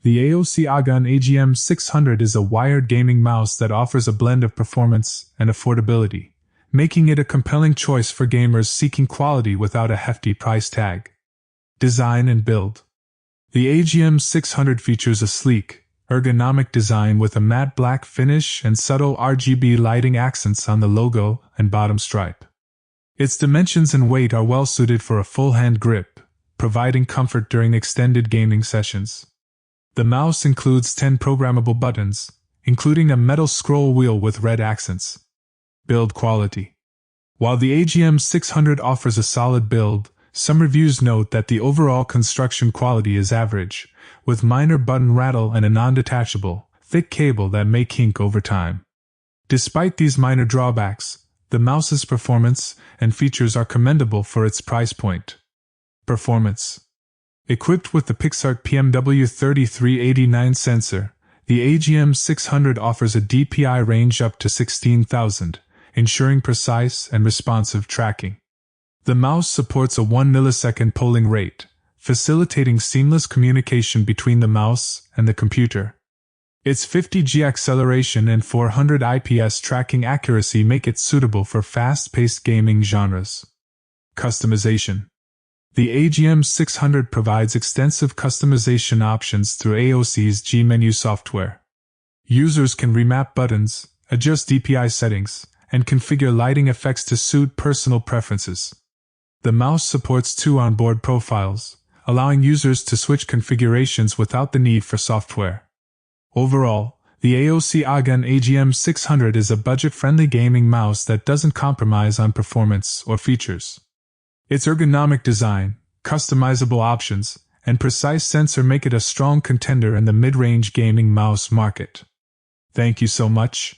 The AOC Agon agm600 is a wired gaming mouse that offers a blend of performance and affordability, making it a compelling choice for gamers seeking quality without a hefty price tag. Design and build. The agm600 features a sleek, ergonomic design with a matte black finish and subtle RGB lighting accents on the logo and bottom stripe. Its dimensions and weight are well suited for a full hand grip, providing comfort during extended gaming sessions. The mouse includes 10 programmable buttons, including a metal scroll wheel with red accents. Build quality. While the agm600 offers a solid build, some reviews note that the overall construction quality is average, with minor button rattle and a non-detachable, thick cable that may kink over time. Despite these minor drawbacks, the mouse's performance and features are commendable for its price point. Performance. Equipped with the PixArt PMW3389 sensor, the agm600 offers a DPI range up to 16,000, ensuring precise and responsive tracking. The mouse supports a 1 millisecond polling rate, facilitating seamless communication between the mouse and the computer. Its 50G acceleration and 400 IPS tracking accuracy make it suitable for fast-paced gaming genres. Customization. The agm600 provides extensive customization options through AOC's G-Menu software. Users can remap buttons, adjust DPI settings, and configure lighting effects to suit personal preferences. The mouse supports 2 onboard profiles, allowing users to switch configurations without the need for software. Overall, the AOC Agon agm600 is a budget-friendly gaming mouse that doesn't compromise on performance or features. Its ergonomic design, customizable options, and precise sensor make it a strong contender in the mid-range gaming mouse market. Thank you so much.